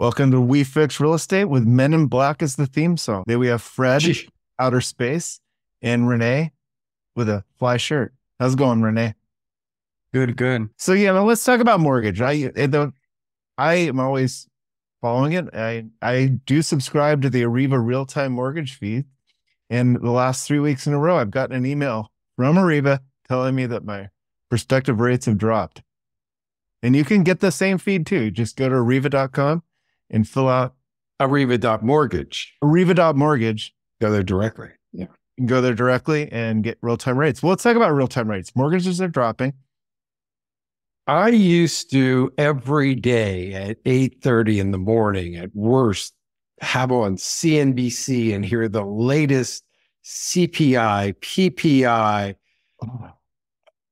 Welcome to We Fix Real Estate with Men in Black as the theme song. Today we have Fred, Outer Space, and Renee with a fly shirt. How's it going, Renee? Good, good. So let's talk about mortgage. I am always following it. I do subscribe to the Arriva real-time mortgage feed. And the last 3 weeks in a row, I've gotten an email from Arriva telling me that my prospective rates have dropped. And you can get the same feed too. Just go to arriva.com and fill out Arriva.mortgage. Arriva.mortgage. Go there directly. Yeah. You can go there directly and get real-time rates. Well, let's talk about real-time rates. Mortgages are dropping. I used to every day at 8:30 in the morning at worst have on CNBC and hear the latest CPI, PPI,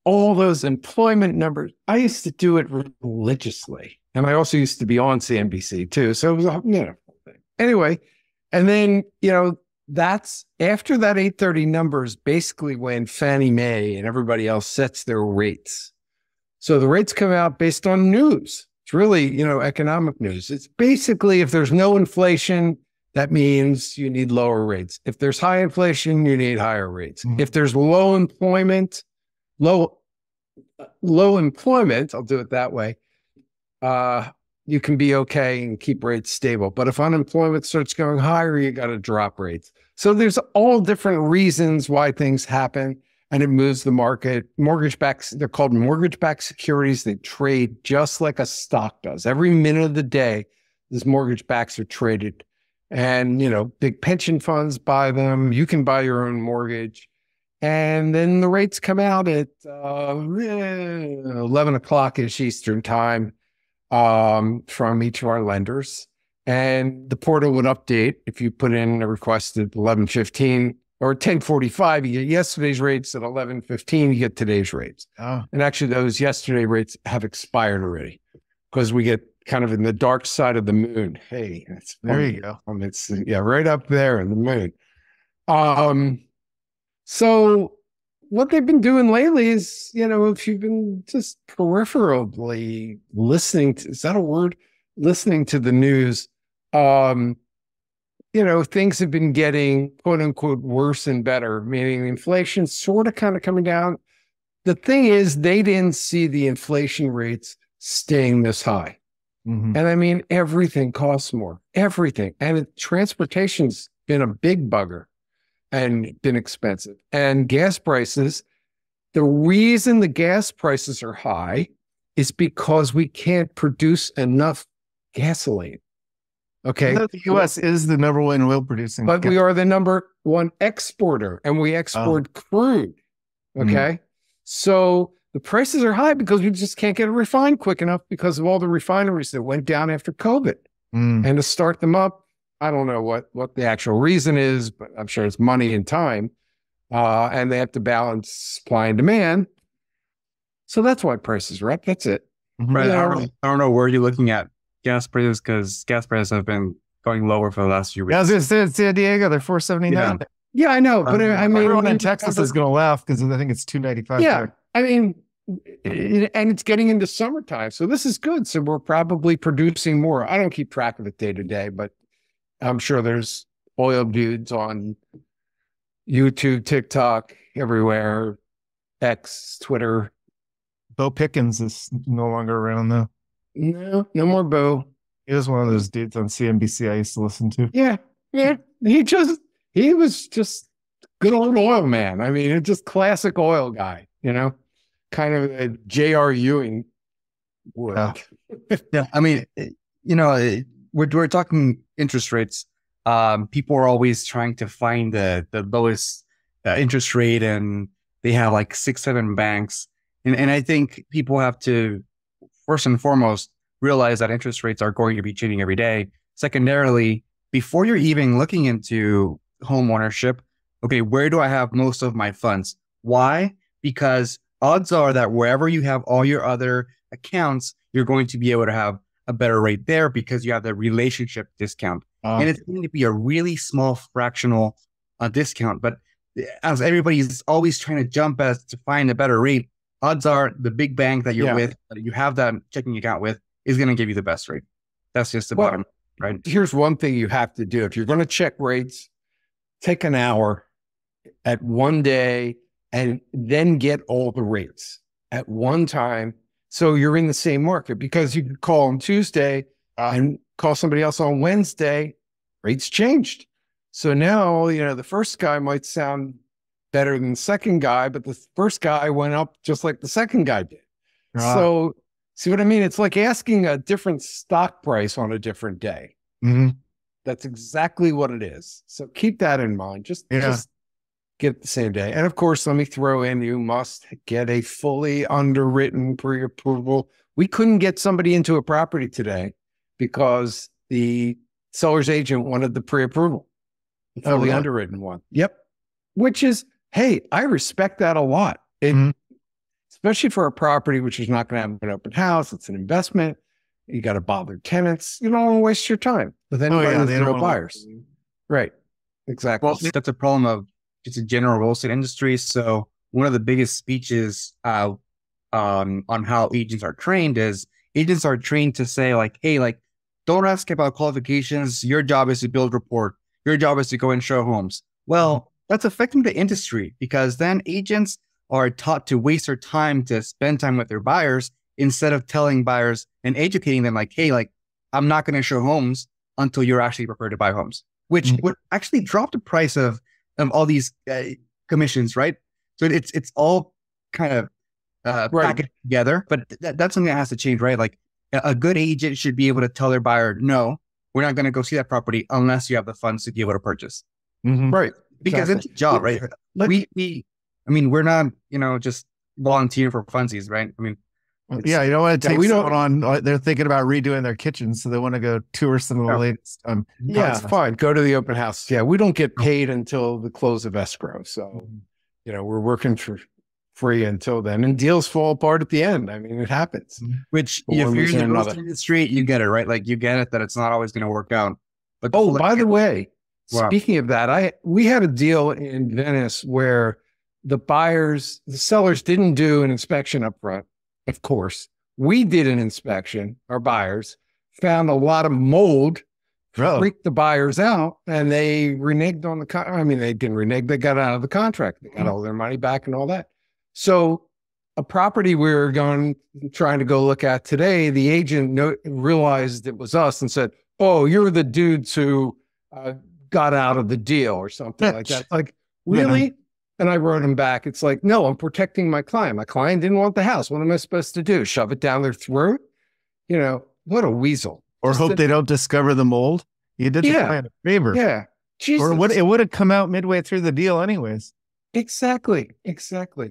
all those employment numbers. I used to do it religiously. And I also used to be on CNBC too. So it was, anyway. And then, that's after that 8:30 numbers, basically when Fannie Mae and everybody else sets their rates. So the rates come out based on news. It's really, economic news. It's basically, if there's no inflation, that means you need lower rates. If there's high inflation, you need higher rates. Mm-hmm. If there's low employment, I'll do it that way. You can be okay and keep rates stable. But if unemployment starts going higher, you got to drop rates. So there's all different reasons why things happen, and it moves the market. They're called mortgage-backed securities. They trade just like a stock does. Every minute of the day, these mortgage backs are traded. And, big pension funds buy them. You can buy your own mortgage. And then the rates come out at 11 o'clock-ish Eastern time from each of our lenders. And the portal would update if you put in a request at 11:15 or 10:45, you get yesterday's rates. At 11:15, you get today's rates. Oh. And actually, those yesterday rates have expired already because we get kind of in the dark side of the moon. Hey, that's there you go. It's right up there in the moon. So what they've been doing lately is, if you've been just peripherally listening to, is that a word? Listening to the news, things have been getting quote unquote worse and better, meaning inflation sort of kind of coming down. The thing is, they didn't see the inflation rates staying this high. Mm-hmm. And I mean, everything costs more, everything. And transportation's been a big bugger and been expensive. And gas prices, the reason the gas prices are high is because we can't produce enough gasoline. Okay. The U.S. is the number one oil producing. But we are the number one exporter, and we export crude. Okay. Mm. So the prices are high because we just can't get it refined quick enough because of all the refineries that went down after COVID. Mm. And to start them up, I don't know what the actual reason is, but I'm sure it's money and time. And they have to balance supply and demand. So that's why prices are up. That's it. Right. I don't know where you're looking at gas prices, because gas prices have been going lower for the last few weeks. Yeah, I was going to say, it's San Diego, they're $4.79. Yeah, I know. But I mean, everyone in Texas is going to laugh because I think it's $2.95. Yeah. I mean, and it's getting into summertime. So this is good. So we're probably producing more. I don't keep track of it day to day, but I'm sure there's oil dudes on YouTube, TikTok, everywhere, X, Twitter. Bo Pickens is no longer around, though. No more Bo. He was one of those dudes on CNBC I used to listen to. Yeah. He was just good old oil man. I mean, just classic oil guy, kind of a J.R. Ewing would. Yeah. I mean, we're talking interest rates. People are always trying to find the lowest interest rate, and they have like 6-7 banks. And I think people have to, first and foremost, realize that interest rates are going to be changing every day. Secondarily, before you're even looking into home ownership, okay, where do I have most of my funds? Why? Because odds are that wherever you have all your other accounts, you're going to be able to have a better rate there because you have the relationship discount. And it's going to be a really small fractional discount. But as everybody's always trying to jump as to find a better rate, odds are the big bank that you're with, that you have that checking account with, is going to give you the best rate. That's just the bottom. right? Here's one thing you have to do. If you're going to check rates, take an hour at one day and then get all the rates at one time. So you're in the same market, because you could call on Tuesday and call somebody else on Wednesday, rates changed. So now, the first guy might sound better than the second guy, but the first guy went up just like the second guy did. So see what I mean? It's like asking a different stock price on a different day. Mm-hmm. That's exactly what it is. So keep that in mind. Just get it the same day. And of course, let me throw in, you must get a fully underwritten pre-approval. We couldn't get somebody into a property today because the seller's agent wanted the pre-approval, fully underwritten one. Yep. Which is, hey, I respect that a lot. Especially for a property which is not going to have an open house. It's an investment. You got to bother tenants. You don't want to waste your time with anybody with no buyers. Right. Exactly. Well, that's a problem of just a general real estate industry. So one of the biggest speeches on how agents are trained is agents are trained to say like, hey, like, don't ask about qualifications. Your job is to build rapport. Your job is to go and show homes. Well, that's affecting the industry, because then agents are taught to waste their time to spend time with their buyers instead of telling buyers and educating them like, hey, like, I'm not going to show homes until you're actually prepared to buy homes, which would actually drop the price of all these commissions, right? So it's all kind of packaged together, but that's something that has to change, right? Like a good agent should be able to tell their buyer, no, we're not going to go see that property unless you have the funds to be able to purchase. Right. Because it's a job, right? We're not, just volunteering for funsies, right? I mean, you don't want to take someone on. They're thinking about redoing their kitchen, so they want to go tour some of the latest. Fine. Go to the open house. Yeah, we don't get paid until the close of escrow, so we're working for free until then, and deals fall apart at the end. I mean, it happens. Which if you're in the real estate industry, you get it, right? Like you get it that it's not always going to work out. But by the way, speaking of that, we had a deal in Venice where the sellers didn't do an inspection up front. Of course, we did an inspection. Our buyers found a lot of mold, freaked the buyers out, and they reneged on they didn't renege. They got out of the contract. They got all their money back and all that. So a property we were trying to go look at today, the agent realized it was us and said, "Oh, you're the dudes who got out of the deal," or something like that. Like, really? And I wrote him back. It's like, no, I'm protecting my client. My client didn't want the house. What am I supposed to do? Shove it down their throat? What a weasel. Or hope they don't discover the mold. You did the client a favor. Yeah. Jesus. Or it would have come out midway through the deal anyways. Exactly.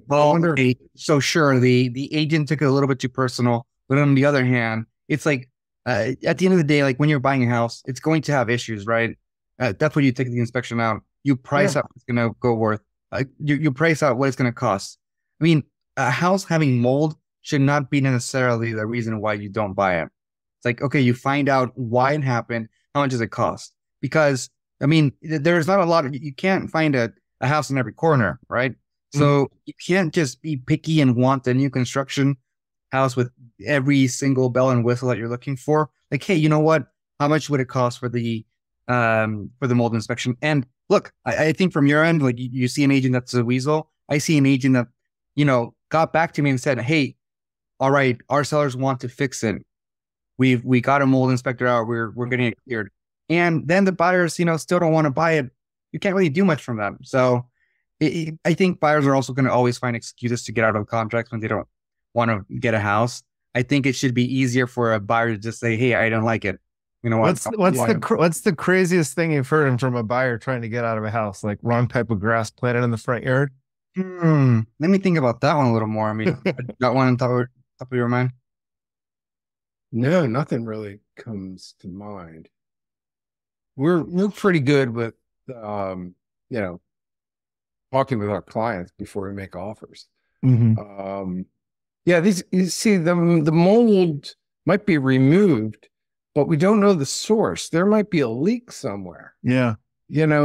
Well, so sure, the agent took it a little bit too personal. But on the other hand, it's like, at the end of the day, like when you're buying a house, it's going to have issues, right? That's what you take the inspection out. You price out what's going to go worth. You price out what it's going to cost. I mean, a house having mold should not be necessarily the reason why you don't buy it. It's like, okay, you find out why it happened. How much does it cost? Because, I mean, there's not a lot you can't find a house in every corner, right? So you can't just be picky and want the new construction house with every single bell and whistle that you're looking for. Like, hey, you know what? How much would it cost for the mold inspection? And look, I think from your end, like you see an agent that's a weasel. I see an agent that, got back to me and said, hey, all right, our sellers want to fix it. We got a mold inspector out. We're getting it cleared. And then the buyers, still don't want to buy it. You can't really do much from them. So I think buyers are also going to always find excuses to get out of contracts when they don't want to get a house. I think it should be easier for a buyer to just say, hey, I don't like it. You know what? What's the craziest thing you've heard from a buyer trying to get out of a house? Like wrong type of grass planted in the front yard? Let me think about that one a little more. I mean, got one on top of your mind? No, nothing really comes to mind. We're pretty good with talking with our clients before we make offers. You see, the mold might be removed, but we don't know the source. There might be a leak somewhere. Yeah.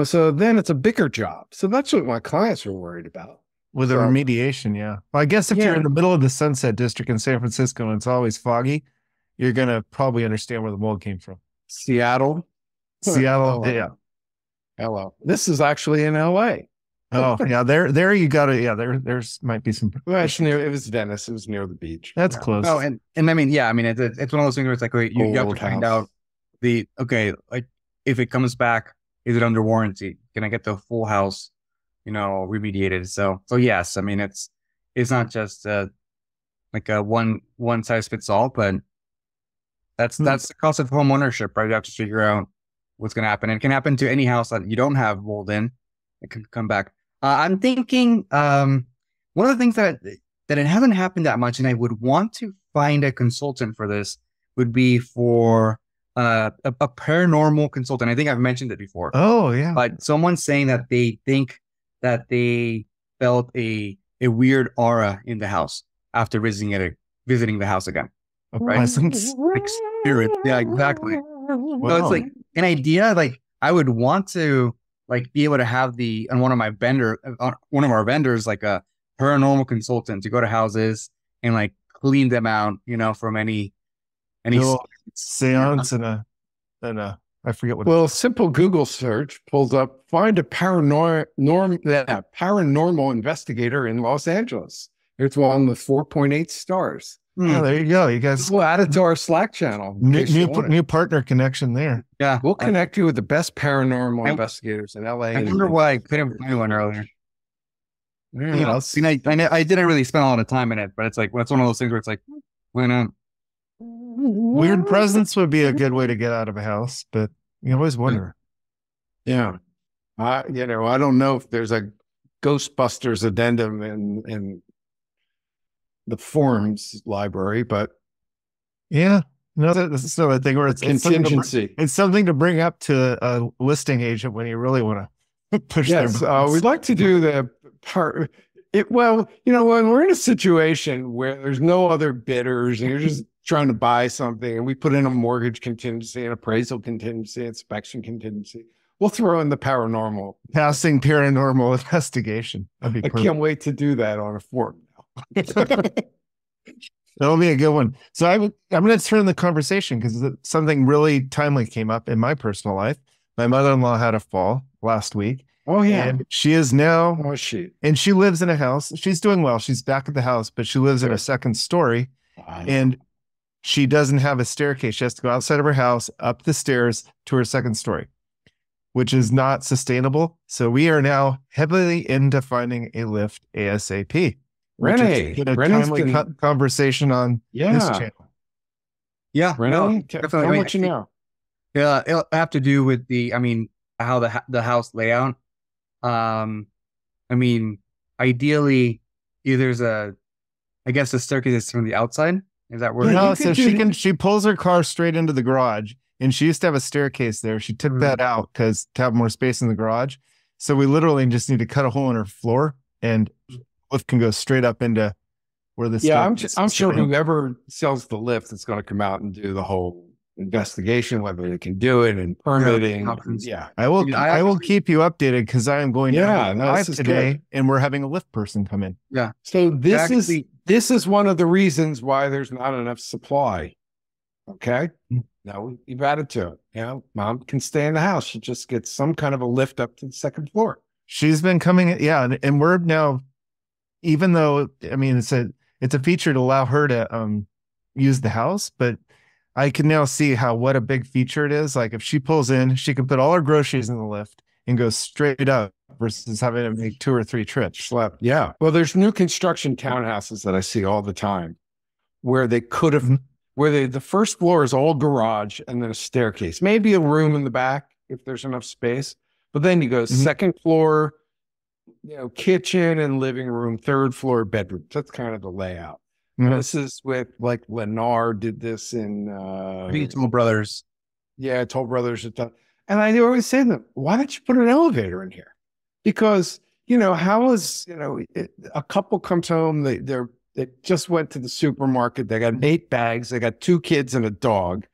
So then it's a bigger job. So that's what my clients are worried about. With a remediation, yeah. Well, I guess if you're in the middle of the Sunset District in San Francisco and it's always foggy, you're going to probably understand where the mold came from. Seattle. Seattle. Hello. Yeah. Hello. This is actually in LA. Oh, yeah. There you got to, yeah, there's might be some. Well, it was Venice. It was near the beach. That's Yeah. close. Oh, and I mean, yeah, I mean, it's one of those things where it's like, you have to Old find house. out like if it comes back, is it under warranty? Can I get the full house, remediated? So yes, I mean, it's not just like a one size fits all, but that's the cost of home ownership, right? You have to figure out what's going to happen. And it can happen to any house that you don't have mold in. It can come back. I'm thinking one of the things that it hasn't happened that much, and I would want to find a consultant for this, would be for a paranormal consultant. I think I've mentioned it before. Oh, yeah. But someone saying that they think that they felt a weird aura in the house after visiting the house again. A Right? presence. Like spirit. Yeah, exactly. Wow. So it's like an idea. Like I would want to be able to have on one of our vendors, like a paranormal consultant, to go to houses and like clean them out, from any seance and a I forget what. Well, simple Google search pulls up, find a paranormal investigator in Los Angeles. It's one with 4.8 stars. Yeah, there you go. You guys, We'll add it to our Slack channel. new partner connection there. Yeah, We'll connect you with the best paranormal investigators in LA. I wonder why I couldn't find one earlier. Yeah. I didn't really spend a lot of time in it, but it's like, it's one of those things where it's like, why not? Weird presence would be a good way to get out of a house, but you always wonder. Yeah. I don't know if there's a Ghostbusters addendum in the forums library, but yeah, no, that's still a thing where it's contingency. It's something to bring up to a listing agent when you really want to push their buttons. We'd like to do the part. When we're in a situation where there's no other bidders and you're just trying to buy something, and we put in a mortgage contingency, an appraisal contingency, inspection contingency, we'll throw in the paranormal. Passing paranormal investigation. That'd be I can't wait to do that on a form now. That'll be a good one. So I'm going to turn the conversation because something really timely came up in my personal life. My mother-in-law had a fall last week. Oh, yeah. And she is now, and she lives in a house. She's doing well. She's back at the house, but she lives in a second story, and she doesn't have a staircase. She has to go outside of her house, up the stairs to her second story, which is not sustainable. So we are now heavily into finding a lift ASAP. René, a timely conversation on this channel. Yeah, René, tell me what you know. Yeah, it'll have to do with how the house layout. Ideally, there's the staircase is from the outside. Is that where? No, so she pulls her car straight into the garage, and she used to have a staircase there. She took that out to have more space in the garage. So we literally just need to cut a hole in her floor, and lift can go straight up into where the I'm sure whoever sells the lift is going to come out and do the whole investigation, whether they can do it and permitting. Yeah, I will keep you updated because I am going live today, good. And we're having a lift person come in. Yeah. So this is one of the reasons why there's not enough supply. Okay. Now we've added to it. Mom can stay in the house. She just gets some kind of a lift up to the second floor. She's been coming. Yeah. And we're now, even though, it's a feature to allow her to use the house, but I can now see what a big feature it is. Like if she pulls in, she can put all her groceries in the lift and go straight up versus having to make 2 or 3 trips. Yeah. Well, there's new construction townhouses that I see all the time where they could have, the first floor is all garage and then a staircase, maybe a room in the back if there's enough space. But then you go second floor, kitchen and living room, third floor bedroom. That's kind of the layout. This is with like Lennar did this in Toll Brothers. Yeah, Toll Brothers. And I always say to them, why don't you put an elevator in here? Because, how is, a couple comes home, they just went to the supermarket, they got 8 bags, they got 2 kids and a dog.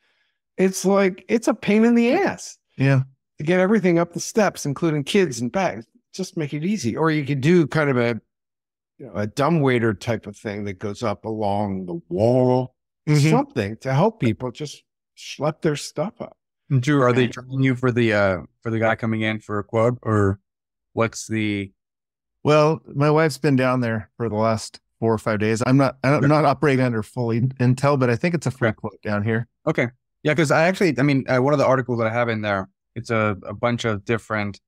It's like, it's a pain in the ass. Yeah. To get everything up the steps, including kids and bags. Just make it easy. Or you could do kind of a dumbwaiter type of thing that goes up along the wall, something to help people just schlep their stuff up. Drew, are they charging you for the guy coming in for a quote, or what's the? Well, my wife's been down there for the last 4 or 5 days. I'm not operating under fully intel, but I think it's a free quote down here. Okay. Yeah, because one of the articles that I have in there, it's a bunch of different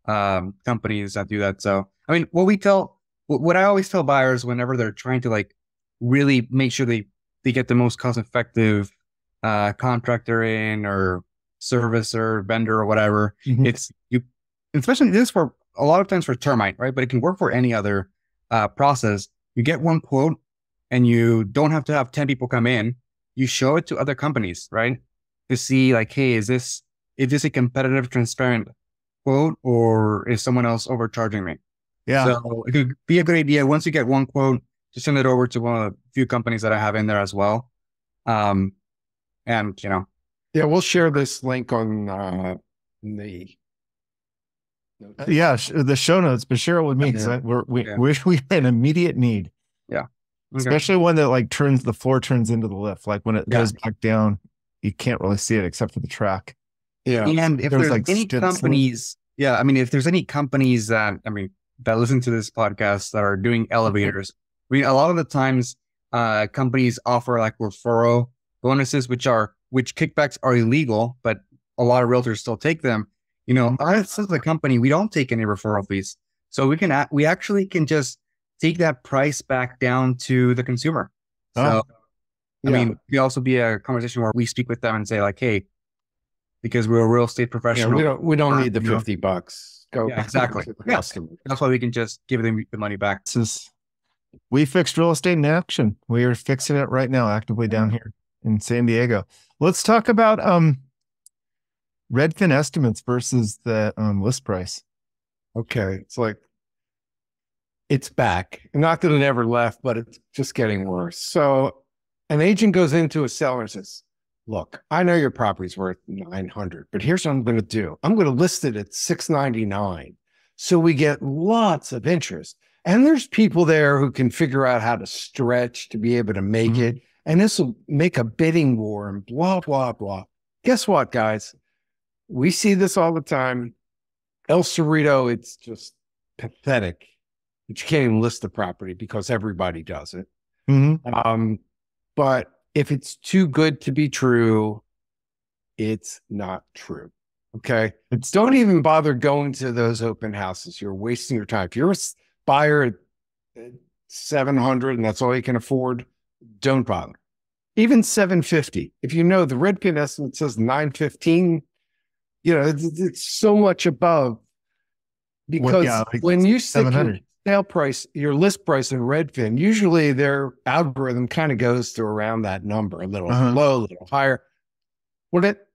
companies that do that. So, I mean, what I always tell buyers whenever they're trying to like really make sure they get the most cost effective contractor in or servicer, vendor or whatever, it's you, especially this for a lot of times for termite, right? But it can work for any other process. You get one quote and you don't have to have 10 people come in. You show it to other companies, right? To see like, hey, is this a competitive, transparent quote, or is someone else overcharging me? Yeah. So it could be a good idea. Once you get one quote, to send it over to one of the few companies that I have in there as well. And yeah, we'll share this link on the the show notes, but share it with me because we're in immediate need. Yeah. Okay. Especially when that like the floor turns into the lift. Like when it goes back down, you can't really see it except for the track. Yeah. And if there's like any companies, if there's any companies that listen to this podcast that are doing elevators, a lot of the times companies offer like referral bonuses, which kickbacks are illegal, but a lot of realtors still take them. Us as a company, we don't take any referral fees. So we actually can just take that price back down to the consumer. So, it could also be a conversation where we speak with them and say like, hey, because we're a real estate professional. Yeah, we don't need the $50. Go. Yeah, exactly. That's why we can just give them the money back. We fixed real estate in action. We are fixing it right now, actively down here in San Diego. Let's talk about Redfin estimates versus the list price. Okay. It's back. Not that it never left, but it's just getting worse. So an agent goes into a seller and says, look, I know your property's worth $900, but here's what I'm going to do. I'm going to list it at $699. So we get lots of interest. And there's people there who can figure out how to stretch to be able to make it. And this will make a bidding war and blah, blah, blah. Guess what, guys? We see this all the time. El Cerrito, it's just pathetic. But you can't even list the property because everybody does it. But if it's too good to be true, it's not true. Okay. Don't even bother going to those open houses. You're wasting your time. If you're a buyer at 700 and that's all you can afford, don't bother. Even 750. If you know the Redfin estimate says 915, it's so much above because when you stick your sale price, your list price in Redfin, usually their algorithm kind of goes to around that number, a little low, a little higher. When it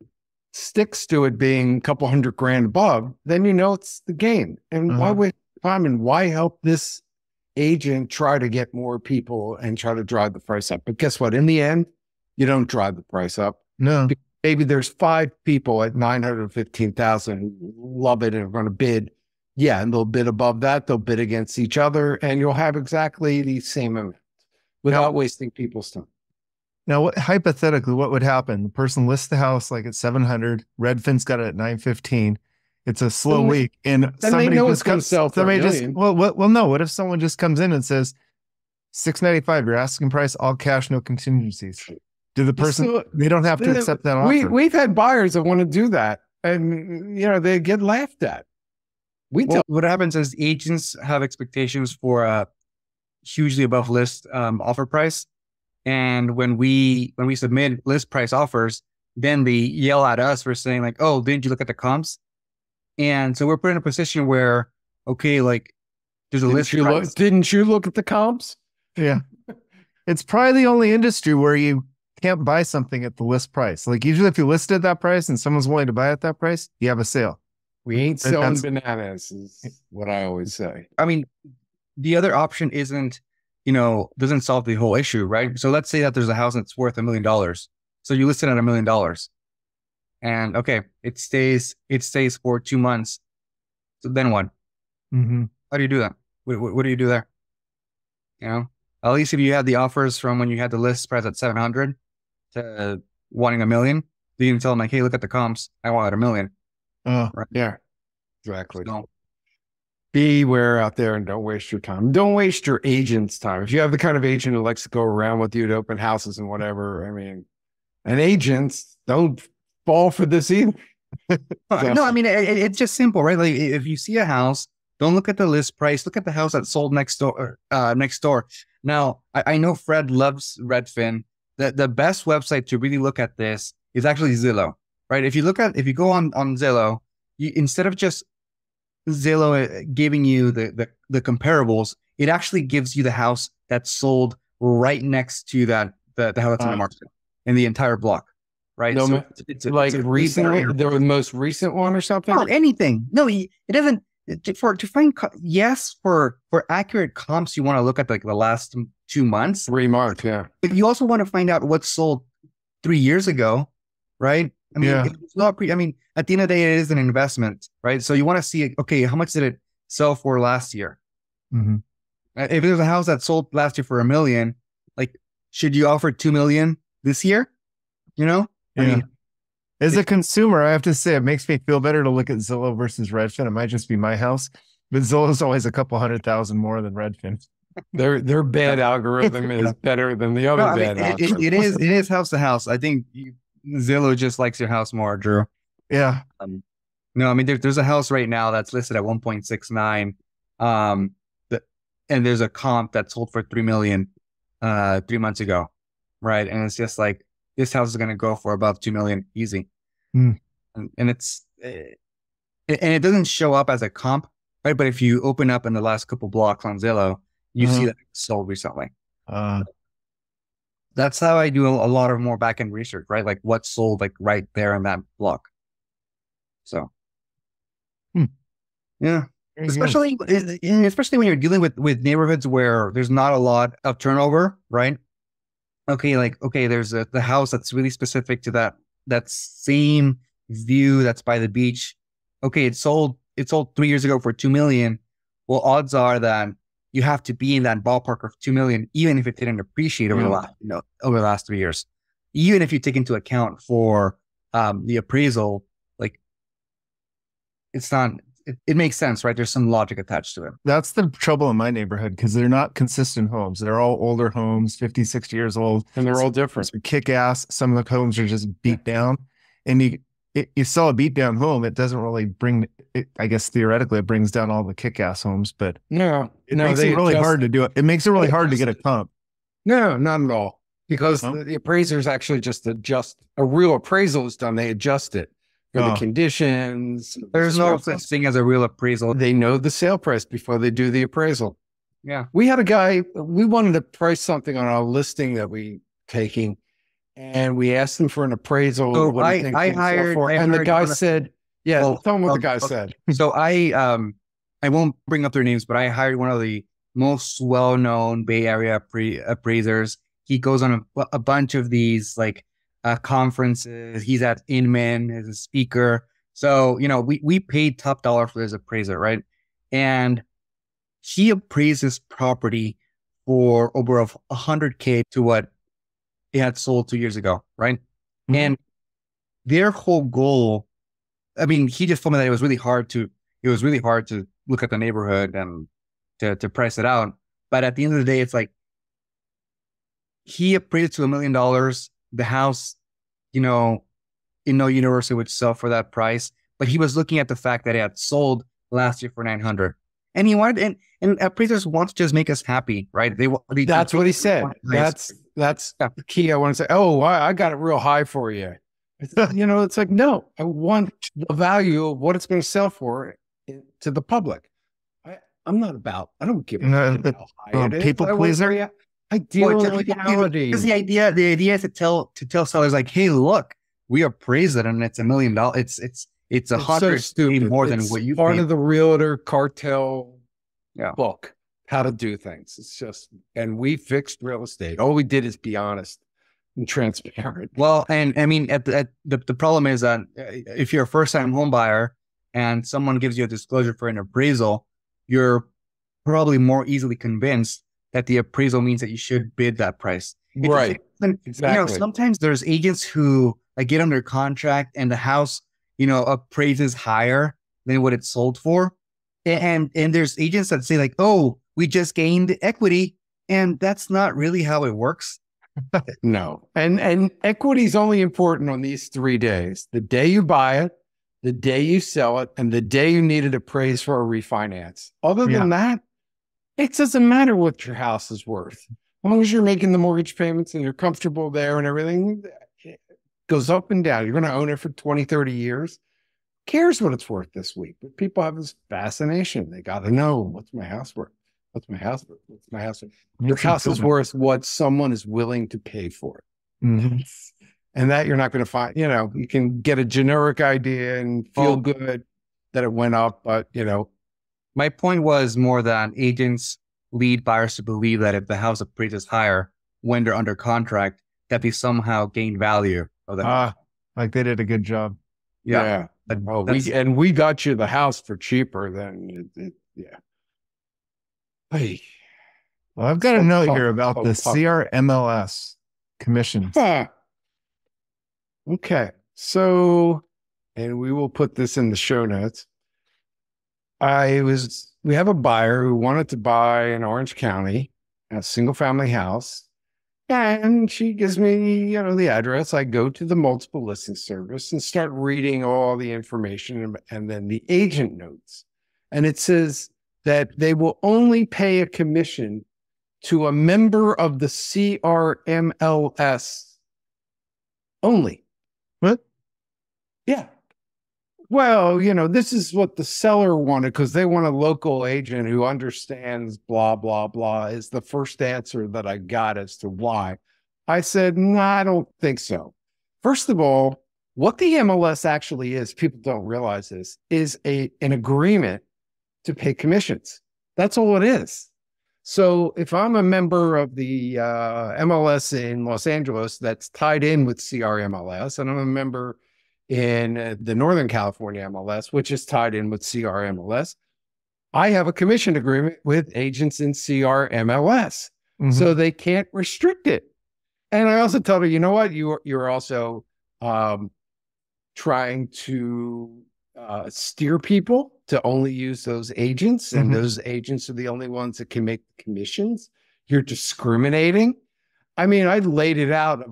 sticks to it being a couple $100,000 above, then it's the game. And why waste time and why help this agent try to get more people and try to drive the price up? But guess what? In the end, you don't drive the price up. No. Maybe there's 5 people at 915,000 who love it and are going to bid. Yeah, and they'll bid above that. They'll bid against each other, and you'll have exactly the same amount without wasting people's time. Now, hypothetically, what would happen? The person lists the house like at 700. Redfin's got it at 915. It's a slow week, and somebody just comes. No. What if someone just comes in and says, $695? Your asking price, all cash, no contingencies. Do the person? They don't have to accept that offer. We've had buyers that want to do that, and they get laughed at. What happens is agents have expectations for a hugely above list offer price, and when we submit list price offers, then they yell at us for saying like, "Oh, didn't you look at the comps?" And so we're put in a position where, okay, like there's a list price. Didn't you look at the comps? Yeah, it's probably the only industry where you can't buy something at the list price. Like usually, if you list it at that price and someone's willing to buy it at that price, you have a sale. We ain't selling bananas is what I always say. I mean, the other option doesn't solve the whole issue, right? So let's say that there's a house that's worth $1 million. So you list it at $1 million. And okay, it stays for 2 months. So then what? How do you do that? What do you do there? At least if you had the offers from when you had the list price at 700 to wanting $1 million, They can tell them like, hey, look at the comps. I want $1 million. Right? Yeah, exactly. So, Beware out there and don't waste your time. Don't waste your agent's time. If you have the kind of agent who likes to go around with you to open houses and whatever, I mean, and agents don't fall for this either. no, I mean, it's just simple, right? Like if you see a house, don't look at the list price. Look at the house that sold next door. Now, I know Fred loves Redfin. The best website to really look at this is actually Zillow, right? If you go on Zillow, instead of just Zillow giving you the comparables, it actually gives you the house that's sold right next to the house that's in the market in the entire block, right? No, So recently, the most recent one or something. Oh, anything. No, it doesn't. To find yes for accurate comps, you want to look at like the last 2 months, 3 months, yeah. But you also want to find out what sold 3 years ago, right? I mean, it's not I mean, at the end of the day, it is an investment, right? So you want to see, okay, how much did it sell for last year? Mm-hmm. If there's a house that sold last year for $1 million, like, should you offer $2 million this year? You know, Yeah. I mean, as a consumer, I have to say it makes me feel better to look at Zillow versus Redfin. It might just be my house, but Zillow's always a couple 100,000 more than Redfin. Their bad algorithm is better than the other bad algorithm. it is house to house. I think Zillow just likes your house more, Drew. Yeah. No, I mean there's a house right now that's listed at 1.69, and there's a comp that sold for $3 million 3 months ago, right? And it's just like this house is going to go for above $2 million easy, and it doesn't show up as a comp, right? But if you open up in the last couple blocks on Zillow, you see that it sold recently. That's how I do a lot of more back-end research, right? Like what sold like right there in that block. So, yeah, especially when you're dealing with neighborhoods where there's not a lot of turnover, right? Okay, there's the house that's really specific to that same view that's by the beach. Okay, it sold 3 years ago for $2 million. Well, odds are that you have to be in that ballpark of $2 million, even if it didn't appreciate over the last 3 years. Even if you take into account for the appraisal, like it's not. It makes sense, right? There's some logic attached to it. That's the trouble in my neighborhood because they're not consistent homes. They're all older homes, 50, 60 years old. And they're all different. Kick ass. Some of the homes are just beat down. And you sell a beat down home, it doesn't really bring it, I guess theoretically it brings down all the kick ass homes, but it makes it really hard to do it. It makes it really hard to get a comp. No, not at all. Because the appraisers actually just adjust. A real appraisal is done. They adjust it for the conditions. There's no such thing as a real appraisal. They know the sale price before they do the appraisal. Yeah. We had a guy, we wanted to price something on our listing that we taking, and we asked him for an appraisal. So I hired, and the guy said, tell him what the guy said. So I won't bring up their names, but I hired one of the most well-known Bay Area appraisers. He goes on a bunch of these like conferences. He's at Inman as a speaker. So, we paid top dollar for this appraiser, right? And he appraised this property for over $100K to what it had sold 2 years ago, right? Mm-hmm. And their whole goal, I mean, he just told me that it was really hard to look at the neighborhood and to price it out. But at the end of the day, it's like he appraised to $1 million. The house, in no universe it would sell for that price. But he was looking at the fact that it had sold last year for $900, and he wanted and appraisers want to just make us happy, right? That's what he said. That's the key. I want to say, I got it real high for you. It's like, no, I want the value of what it's going to sell for to the public. I don't give a shit how high it is. People pleaser. I deal with reality. Because the idea is to tell sellers like, hey, look, we appraised it and it's $1 million. It's $100 more than what you part paid. of the realtor cartel book, how to do things. It's just, and we fixed real estate. All we did is be honest and transparent. Well, and I mean, the problem is that if you're a first-time home buyer and someone gives you a disclosure for an appraisal, you're probably more easily convinced that the appraisal means that you should bid that price. Right. And, Exactly. sometimes there's agents who like get under contract and the house, appraises higher than what it's sold for. And there's agents that say like, oh, we just gained equity. And that's not really how it works. No. And equity is only important on these 3 days: the day you buy it, the day you sell it, and the day you need it appraised for a refinance. Other than that, it doesn't matter what your house is worth. As long as you're making the mortgage payments and you're comfortable there and everything, it goes up and down. You're going to own it for 20, 30 years. Who cares what it's worth this week? But people have this fascination. They got to know, what's my house worth? What's my house worth? What's my house worth? Your house is worth what someone is willing to pay for it. Mm-hmm. And that you're not going to find, you can get a generic idea and feel good that it went up, but my point was more that agents lead buyers to believe that if the house appraises higher when they're under contract, that they somehow gain value of that. Like they did a good job. Yeah. We got you the house for cheaper than Hey. Well, I've got a note here about the CRMLS commissions. Okay. So, and we will put this in the show notes. We have a buyer who wanted to buy in Orange County, a single family house. And she gives me, the address. I go to the multiple listing service and start reading all the information and then the agent notes. And it says that they will only pay a commission to a member of the CRMLS only. What? Yeah. Well, this is what the seller wanted because they want a local agent who understands blah, blah, blah is the first answer that I got as to why. I said, no, I don't think so. First of all, what the MLS actually is, people don't realize this, is an agreement to pay commissions. That's all it is. So if I'm a member of the MLS in Los Angeles that's tied in with CRMLS, and I'm a member in the Northern California MLS, which is tied in with CRMLS, I have a commission agreement with agents in CRMLS. Mm-hmm. So they can't restrict it. And I also tell her, you know what? You're also trying to steer people to only use those agents, and those agents are the only ones that can make the commissions. You're discriminating. I mean, I laid it out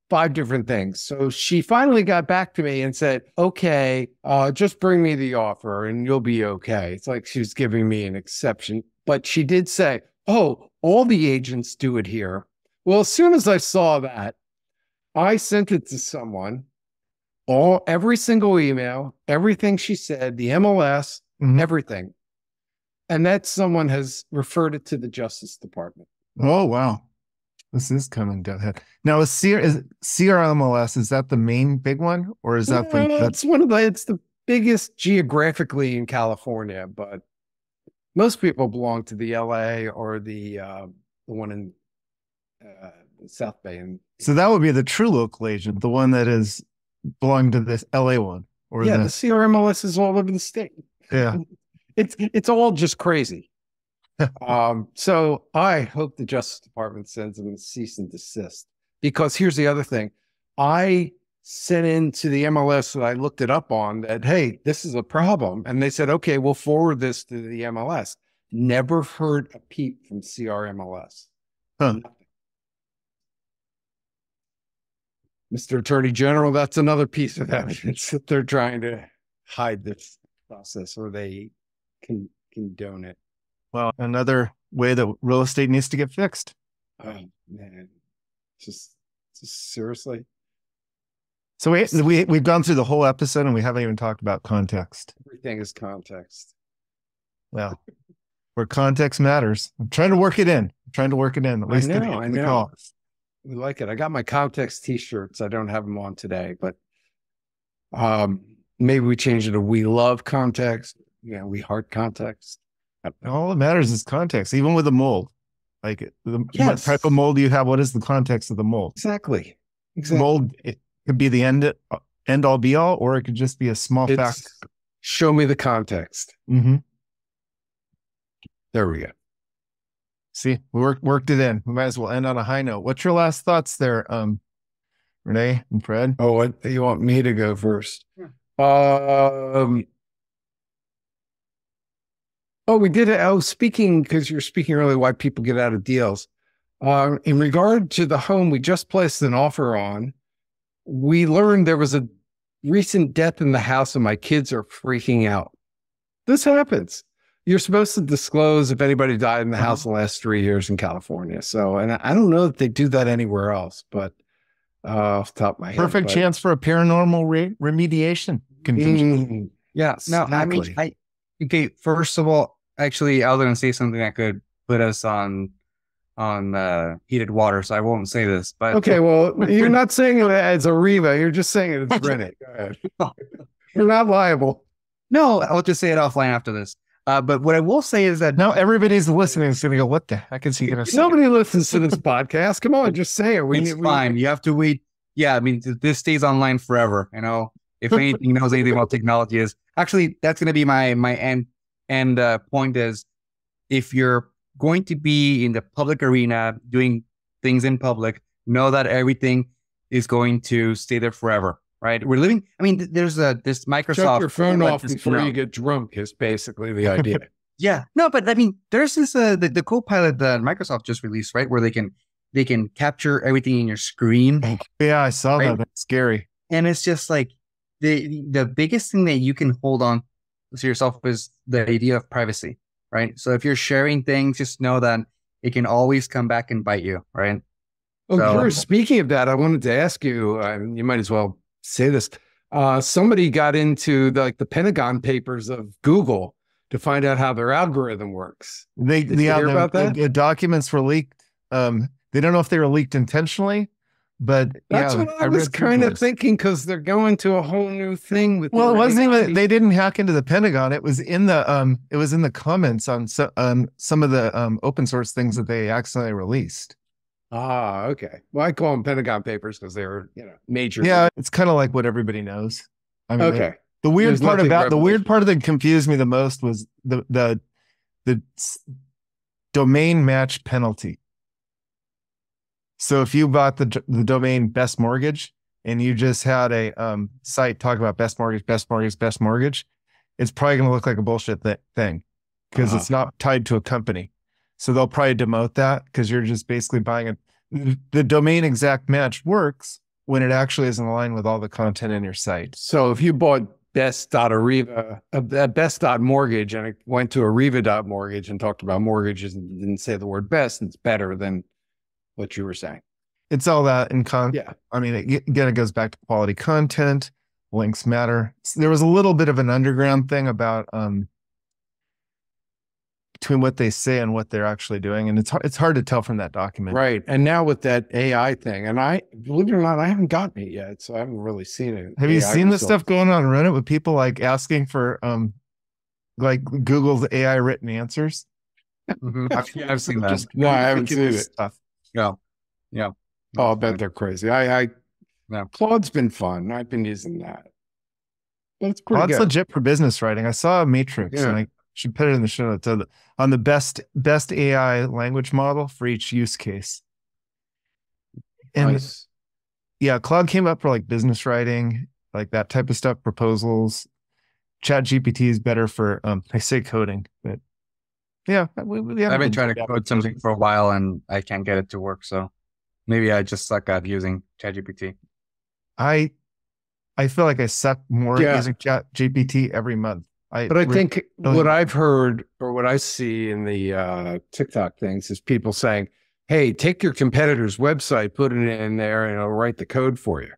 5 different things. So she finally got back to me and said, okay, just bring me the offer and you'll be okay. It's like she was giving me an exception, but she did say, oh, all the agents do it here. Well, as soon as I saw that, I sent it to someone, every single email, everything she said, the MLS, everything. And that someone has referred it to the Justice Department. Oh, wow. This is coming down. Now, is CRMLS, is that the main big one? Or is that it's the biggest geographically in California, but most people belong to the LA or the one in South Bay. So that would be the true local agent, the one that is belonging to this LA one. Or the CRMLS is all over the state. Yeah. It's all just crazy. So I hope the Justice Department sends them a cease and desist, because here's the other thing. I sent into the MLS that I looked it up on that, hey, this is a problem. And they said, okay, we'll forward this to the MLS. Never heard a peep from CRMLS. Huh. Mr. Attorney General, that's another piece of evidence that they're trying to hide this process, or they can condone it. Well, another way that real estate needs to get fixed. Oh, man. Just seriously. So we've gone through the whole episode and we haven't even talked about context. Everything is context. Well, where context matters. I'm trying to work it in. At least I know. We like it. I got my context t-shirts. I don't have them on today, but maybe we change it to we love context. Yeah, we heart context. All that matters is context, even with a mold. Like what type of mold do you have? What is the context of the mold? Exactly. Mold, it could be the end all be all, or it could just be a small fact. Show me the context. Mm-hmm. There we go. See, we worked it in. We might as well end on a high note. What's your last thoughts there, Renee and Fred? Oh, what you want me to go first? Yeah. Oh, we did it. Oh, speaking, because you're speaking earlier, why people get out of deals. In regard to the home we just placed an offer on, we learned there was a recent death in the house and my kids are freaking out. This happens. You're supposed to disclose if anybody died in the house in the last 3 years in California. So, and I don't know that they do that anywhere else, but off the top of my head. Perfect chance for a paranormal remediation contingency. Yeah. No, Exactly. I mean, okay, first of all, actually, I was going to say something that could put us on heated water, so I won't say this. But okay, well, you're not saying it as a Riva. You're just saying it as René. Go ahead. You're not liable. No, I'll just say it offline after this. But what I will say is that Now everybody's listening is going to go, what the heck is he going to say? Nobody listens to this podcast. Come on, just say it. it's fine. You have to wait. Yeah, I mean, this stays online forever. You know, if anything knows anything about technology is actually, that's going to be my end point is if you're going to be in the public arena doing things in public, know that everything is going to stay there forever. Right? We're living. I mean, there's this Microsoft. Shut your phone off this before you get drunk is basically the idea. Yeah. No, but I mean, there's this the Copilot that Microsoft just released, right? Where they can capture everything in your screen. Yeah, I saw Right? that. That's scary. And it's just like the biggest thing that you can hold on to yourself is the idea of privacy, right? So if you're sharing things, just know that it can always come back and bite you, right? Oh, So- Drew, speaking of that, I wanted to ask you, you might as well say this. Somebody got into the Pentagon Papers of Google to find out how their algorithm works. Did you hear about that? The documents were leaked. They don't know if they were leaked intentionally, but That's yeah, what I was read kind of rumors. thinking, because they're going to a whole new thing with. Well, it their wasn't even. AI. They didn't hack into the Pentagon. It was in the comments on some of the open source things that they accidentally released. Ah, okay. Well, I call them Pentagon Papers because they're major. Yeah, it's kind of like what everybody knows. I mean, Okay. the weird There's part nothing about the weird revelation. part that confused me the most was the domain match penalty. So if you bought the domain Best Mortgage and you just had a site talk about Best Mortgage, Best Mortgage, Best Mortgage, it's probably going to look like a bullshit thing because it's not tied to a company. So they'll probably demote that because you're just basically buying it. The domain exact match works when it actually is in line with all the content in your site. So if you bought best.ariva, best.mortgage, and it went to ariva.mortgage and talked about mortgages and didn't say the word best, it's better than what you were saying. It's all that in Yeah. I mean, again, it goes back to quality content. Links matter. There was a little bit of an underground thing about between what they say and what they're actually doing, and it's hard to tell from that document. Right. And now with that AI thing, and I, believe it or not, I haven't gotten it yet, so I haven't really seen it. Have you AI seen the results. stuff going on Reddit with people like asking for like Google's AI written answers? I've seen that. No, I haven't seen it. Stuff. Yeah. Oh, I bet they're crazy. I Yeah. Claude's been fun. I've been using that. But it's pretty Well, it's good. legit for business writing. I saw a matrix, Yeah. and I should put it in the show notes on the best AI language model for each use case. And Nice. yeah, Claude came up for like business writing, like that type of stuff, proposals. Chat GPT is better for I say coding, but yeah, we I've been trying to code something for a while and I can't get it to work. So maybe I just suck at using ChatGPT. I feel like I suck more at Yeah. using Chat GPT every month. But I think really- what I've heard or what I see in the TikTok things is people saying, hey, take your competitor's website, put it in there, and it'll write the code for you.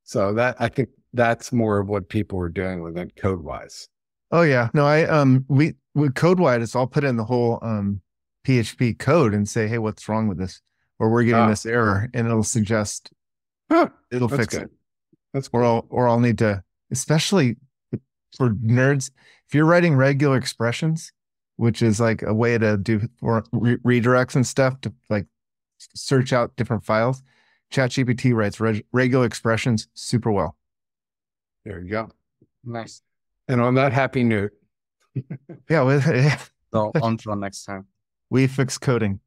So that I think that's more of what people are doing with it code wise. Oh yeah, no, we with CodeWide, it's all put in the whole PHP code and say, hey, what's wrong with this? Or we're getting this error, and it'll suggest it'll That's fix good. it. That's Or I'll need to, especially for nerds, if you're writing regular expressions, which is like a way to do for redirects and stuff to like search out different files. ChatGPT writes regular expressions super well. There you go. Nice. And on that happy note, Yeah, So until next time. We fix coding.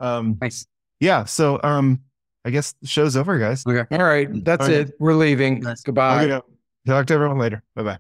Nice. Yeah. So I guess the show's over, guys. Okay. All right. That's Okay. it. We're leaving. Nice. Goodbye. Okay. Talk to everyone later. Bye bye.